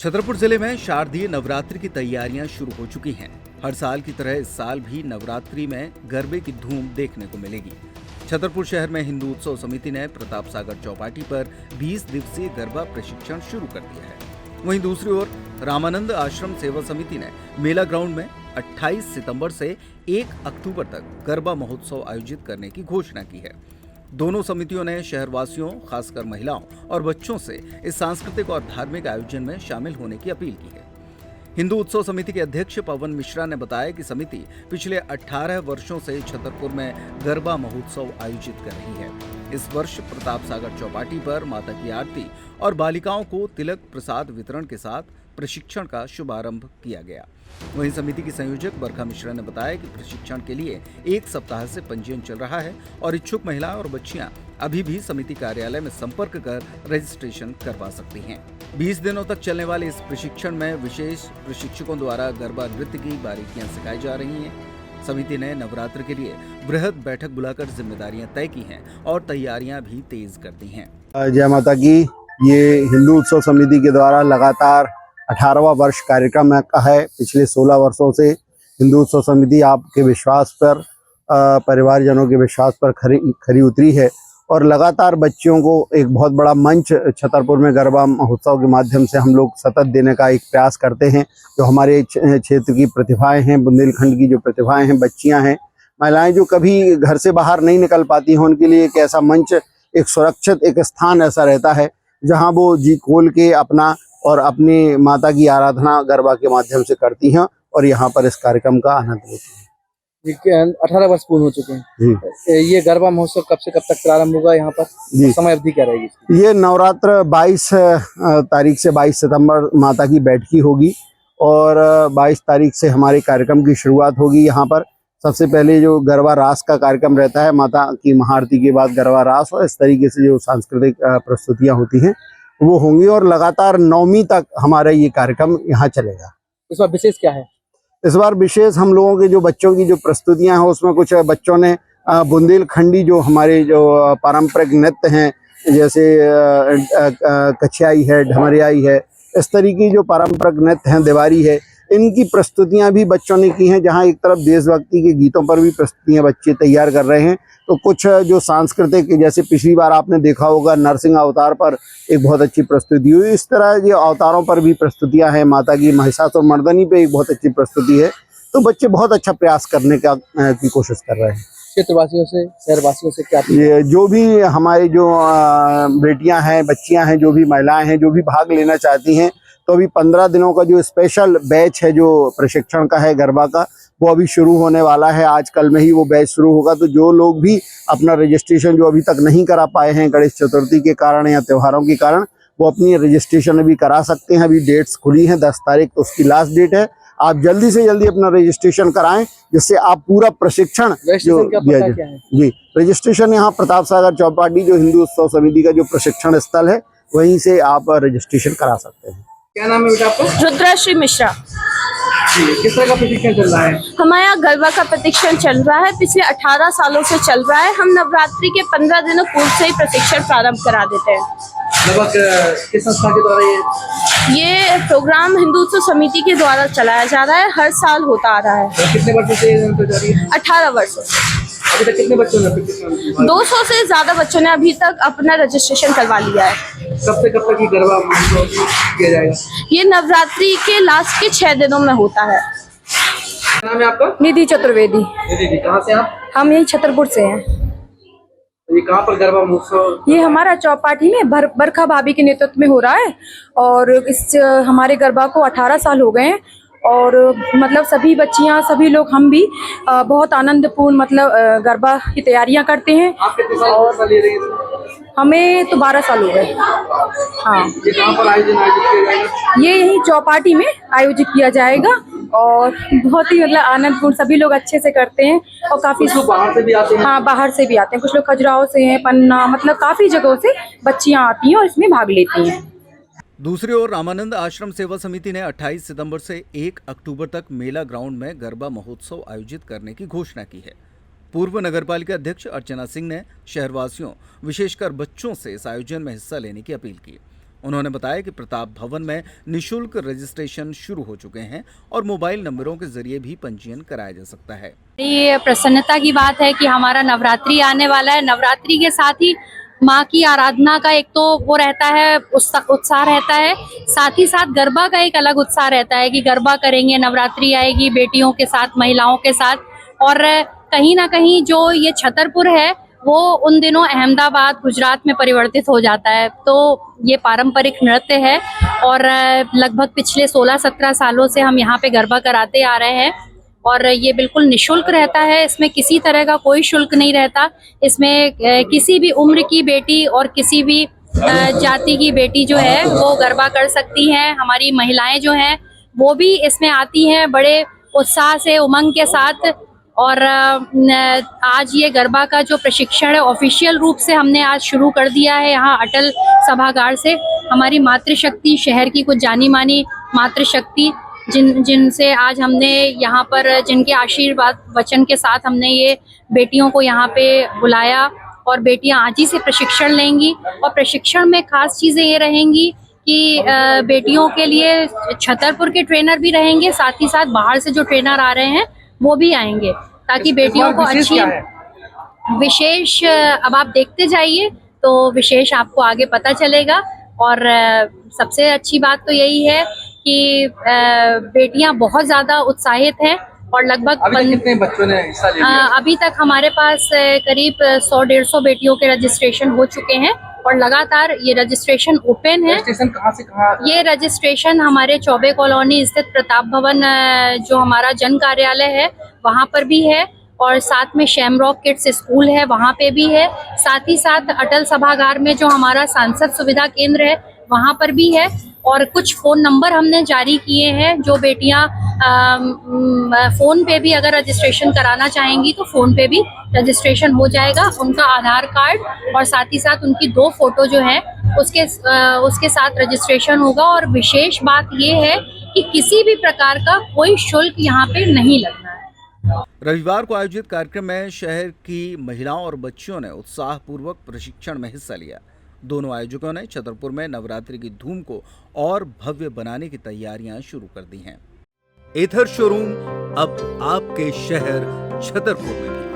छतरपुर जिले में शारदीय नवरात्रि की तैयारियां शुरू हो चुकी हैं। हर साल की तरह इस साल भी नवरात्रि में गरबे की धूम देखने को मिलेगी। छतरपुर शहर में हिंदू उत्सव समिति ने प्रताप सागर चौपाटी पर 20 दिवसीय गरबा प्रशिक्षण शुरू कर दिया है। वहीं दूसरी ओर रामानंद आश्रम सेवा समिति ने मेला ग्राउंड में 28 सितंबर से 1 अक्टूबर तक गरबा महोत्सव आयोजित करने की घोषणा की है। दोनों समितियों ने शहरवासियों, खासकर महिलाओं और बच्चों से इस सांस्कृतिक और धार्मिक आयोजन में शामिल होने की अपील की है। हिंदू उत्सव समिति के अध्यक्ष पवन मिश्रा ने बताया कि समिति पिछले 18 वर्षों से छतरपुर में गरबा महोत्सव आयोजित कर रही है। इस वर्ष प्रताप सागर चौपाटी पर माता की आरती और बालिकाओं को तिलक प्रसाद वितरण के साथ प्रशिक्षण का शुभारंभ किया गया। वहीं समिति की संयोजक बरखा मिश्रा ने बताया कि प्रशिक्षण के लिए 1 सप्ताह से पंजीयन चल रहा है और इच्छुक महिलाएं और बच्चियां अभी भी समिति कार्यालय में संपर्क कर रजिस्ट्रेशन करवा सकती हैं। 20 दिनों तक चलने वाले इस प्रशिक्षण में विशेष प्रशिक्षकों द्वारा गरबा नृत्य की बारीकियां सिखाई जा रही हैं। समिति ने नवरात्र के लिए बृहद बैठक बुलाकर जिम्मेदारियां तय की हैं और तैयारियां भी तेज कर दी हैं। जय माता की। ये हिंदू उत्सव समिति के द्वारा लगातार 18वां वर्ष कार्यक्रम का है। पिछले 16 वर्षों से हिंदू उत्सव समिति आपके विश्वास पर, परिवारजनों के विश्वास पर खरी उतरी है और लगातार बच्चियों को एक बहुत बड़ा मंच छतरपुर में गरबा महोत्सव के माध्यम से हम लोग सतत देने का एक प्रयास करते हैं। जो हमारे क्षेत्र की प्रतिभाएं हैं, बुंदेलखंड की जो प्रतिभाएं हैं, बच्चियां हैं, महिलाएं जो कभी घर से बाहर नहीं निकल पाती हैं, उनके लिए एक ऐसा मंच, एक सुरक्षित एक स्थान ऐसा रहता है जहां वो जी खोल के अपना और अपनी माता की आराधना गरबा के माध्यम से करती हैं और यहाँ पर इस कार्यक्रम का आनंद लेती हैं। 18 वर्ष पूर्ण हो चुके हैं जी। ये गरबा महोत्सव कब से कब तक प्रारंभ होगा यहाँ पर? समय अवधि क्या रहेगी? ये नवरात्र 22 तारीख से 22 सितंबर माता की बैठकी होगी और 22 तारीख से हमारे कार्यक्रम की शुरुआत होगी। यहाँ पर सबसे पहले जो गरबा रास का कार्यक्रम रहता है, माता की महाआरती के बाद गरबा रास, और इस तरीके से जो सांस्कृतिक प्रस्तुतियाँ होती हैं वो होंगी और लगातार 9वीं तक हमारा ये कार्यक्रम यहाँ चलेगा। इस बार विशेष क्या है? इस बार विशेष हम लोगों के जो बच्चों की जो प्रस्तुतियां हैं उसमें कुछ बच्चों ने बुंदेलखंडी जो हमारे जो पारंपरिक नृत्य हैं, जैसे कछियाई है, ढमरियाई है, इस तरीके जो पारंपरिक नृत्य हैं, देवारी है, इनकी प्रस्तुतियां भी बच्चों ने की हैं। जहां एक तरफ देशभक्ति के गीतों पर भी प्रस्तुतियां बच्चे तैयार कर रहे हैं, तो कुछ जो सांस्कृतिक, जैसे पिछली बार आपने देखा होगा नरसिंह अवतार पर एक बहुत अच्छी प्रस्तुति हुई, इस तरह ये अवतारों पर भी प्रस्तुतियां हैं। माता की महिषासुर मर्दनी पे एक बहुत अच्छी प्रस्तुति है। तो बच्चे बहुत अच्छा प्रयास करने का की कोशिश कर रहे हैं। क्षेत्रवासियों से, शहरवासियों से क्या ये जो भी हमारी जो बेटियां हैं, बच्चियां हैं, जो भी महिलाएं हैं, जो भी भाग लेना चाहती हैं, तो अभी 15 दिनों का जो स्पेशल बैच है जो प्रशिक्षण का है गरबा का, वो अभी शुरू होने वाला है। आज कल में ही वो बैच शुरू होगा। तो जो लोग भी अपना रजिस्ट्रेशन जो अभी तक नहीं करा पाए हैं गणेश चतुर्थी के कारण या त्योहारों के कारण, वो अपनी रजिस्ट्रेशन अभी करा सकते हैं। अभी डेट्स खुली हैं, 10 तारीख तो उसकी लास्ट डेट है। आप जल्दी से जल्दी अपना रजिस्ट्रेशन कराएं, जिससे आप पूरा प्रशिक्षण जो दिया जाए। जी, रजिस्ट्रेशन यहाँ प्रताप सागर चौपाटी जो हिंदू उत्सव समिति का जो प्रशिक्षण स्थल है, वहीं से आप रजिस्ट्रेशन करा सकते हैं। क्या नाम है बेटा आपका? रुद्राश्री मिश्रा। किस तरह का प्रशिक्षण चल रहा है? हमारे यहाँ गरबा का प्रशिक्षण चल रहा है, पिछले 18 सालों से चल रहा है। हम नवरात्रि के 15 दिनों पूर्व से ही प्रशिक्षण प्रारंभ करा देते हैं। लगभग किस संस्था के द्वारा ये प्रोग्राम हिंदू उत्सव समिति के द्वारा चलाया जा रहा है, हर साल होता आ रहा है। कितने वर्षों से जारी है? 18 वर्षों। अभी तक कितने बच्चों ने? 200 से ज्यादा बच्चों ने अभी तक अपना रजिस्ट्रेशन करवा लिया है। कब से कब तक ये गरबा किया जाएगा? ये नवरात्रि के लास्ट के 6 दिनों में होता है। क्या नाम है आपका? निधि चतुर्वेदी। दीदी, कहाँ से आप? हम यही छतरपुर से हैं। ये कहाँ पर गरबा महोत्सव? ये हमारा चौपाटी में बरखा भाभी के नेतृत्व में हो रहा है और इस हमारे गरबा को 18 साल हो गए हैं और मतलब सभी बच्चियां, सभी लोग, हम भी बहुत आनंदपूर्ण मतलब गरबा की तैयारियां करते हैं। आप कितने साल ले रही हैं? हमें तो 12 साल हो गए। हाँ। ये कहाँ पर आयोजित किया जाएगा? ये यही चौपाटी में आयोजित किया जाएगा और बहुत ही मतलब आनंदपूर्ण, सभी लोग अच्छे से करते हैं और काफी लोग बाहर से भी आते हैं। हाँ, बाहर से भी आते हैं। कुछ लोग खजुराहो से हैं, पन्ना, मतलब काफी जगहों से बच्चियां आती हैं और इसमें भाग लेती हैं। दूसरी ओर रामानंद आश्रम सेवा समिति ने 28 सितंबर से 1 अक्टूबर तक मेला ग्राउंड में गरबा महोत्सव आयोजित करने की घोषणा की है। पूर्व नगरपालिका अध्यक्ष अर्चना सिंह ने शहरवासियों, विशेषकर बच्चों से इस आयोजन में हिस्सा लेने की अपील की। उन्होंने बताया कि प्रताप भवन में निशुल्क रजिस्ट्रेशन शुरू हो चुके हैं और मोबाइल नंबरों के जरिए भी पंजीयन कराया जा सकता है। ये प्रसन्नता की बात है कि हमारा नवरात्रि आने वाला है। नवरात्रि के साथ ही माँ की आराधना का एक तो वो रहता है, उत्साह रहता है, साथ ही साथ गरबा का एक अलग उत्साह रहता है कि गरबा करेंगे, नवरात्रि आएगी बेटियों के साथ, महिलाओं के साथ। और कहीं ना कहीं जो ये छतरपुर है वो उन दिनों अहमदाबाद, गुजरात में परिवर्तित हो जाता है। तो ये पारंपरिक नृत्य है और लगभग पिछले 16-17 सालों से हम यहाँ पे गरबा कराते आ रहे हैं और ये बिल्कुल निशुल्क रहता है। इसमें किसी तरह का कोई शुल्क नहीं रहता। इसमें किसी भी उम्र की बेटी और किसी भी जाति की बेटी जो है वो गरबा कर सकती हैं। हमारी महिलाएं जो हैं वो भी इसमें आती हैं बड़े उत्साह से, उमंग के साथ। और आज ये गरबा का जो प्रशिक्षण है ऑफिशियल रूप से हमने आज शुरू कर दिया है यहाँ अटल सभागार से। हमारी मातृशक्ति, शहर की कुछ जानी मानी मातृशक्ति जिनसे आज हमने यहाँ पर, जिनके आशीर्वाद वचन के साथ हमने ये बेटियों को यहाँ पे बुलाया और बेटियां आज ही से प्रशिक्षण लेंगी। और प्रशिक्षण में खास चीज़ें ये रहेंगी कि बेटियों के लिए छतरपुर के ट्रेनर भी रहेंगे, साथ ही साथ बाहर से जो ट्रेनर आ रहे हैं वो भी आएंगे, ताकि बेटियों को अच्छी विशेष, अब आप देखते जाइए तो विशेष आपको आगे पता चलेगा। और सबसे अच्छी बात तो यही है कि बेटियां बहुत ज़्यादा उत्साहित हैं और लगभग कितने बच्चों ने हिस्सा लिया? अभी तक हमारे पास करीब 100-150 बेटियों के रजिस्ट्रेशन हो चुके हैं और लगातार ये रजिस्ट्रेशन ओपन है। रजिस्ट्रेशन कहाँ से कहाँ? ये रजिस्ट्रेशन हमारे चौबे कॉलोनी स्थित प्रताप भवन जो हमारा जन कार्यालय है वहाँ पर भी है और साथ में शैमरॉक किड्स स्कूल है वहाँ पे भी है। साथ ही साथ अटल सभागार में जो हमारा सांसद सुविधा केंद्र है वहाँ पर भी है। और कुछ फ़ोन नंबर हमने जारी किए हैं, जो बेटियां फ़ोन पे भी अगर रजिस्ट्रेशन कराना चाहेंगी तो फ़ोन पे भी रजिस्ट्रेशन हो जाएगा। उनका आधार कार्ड और साथ ही साथ उनकी 2 फोटो जो है उसके साथ रजिस्ट्रेशन होगा। और विशेष बात ये है कि किसी भी प्रकार का कोई शुल्क यहाँ पे नहीं लगना है। रविवार को आयोजित कार्यक्रम में शहर की महिलाओं और बच्चियों ने उत्साहपूर्वक प्रशिक्षण में हिस्सा लिया। दोनों आयोजकों ने छतरपुर में नवरात्रि की धूम को और भव्य बनाने की तैयारियां शुरू कर दी हैं। एथर शोरूम अब आपके शहर छतरपुर में भी।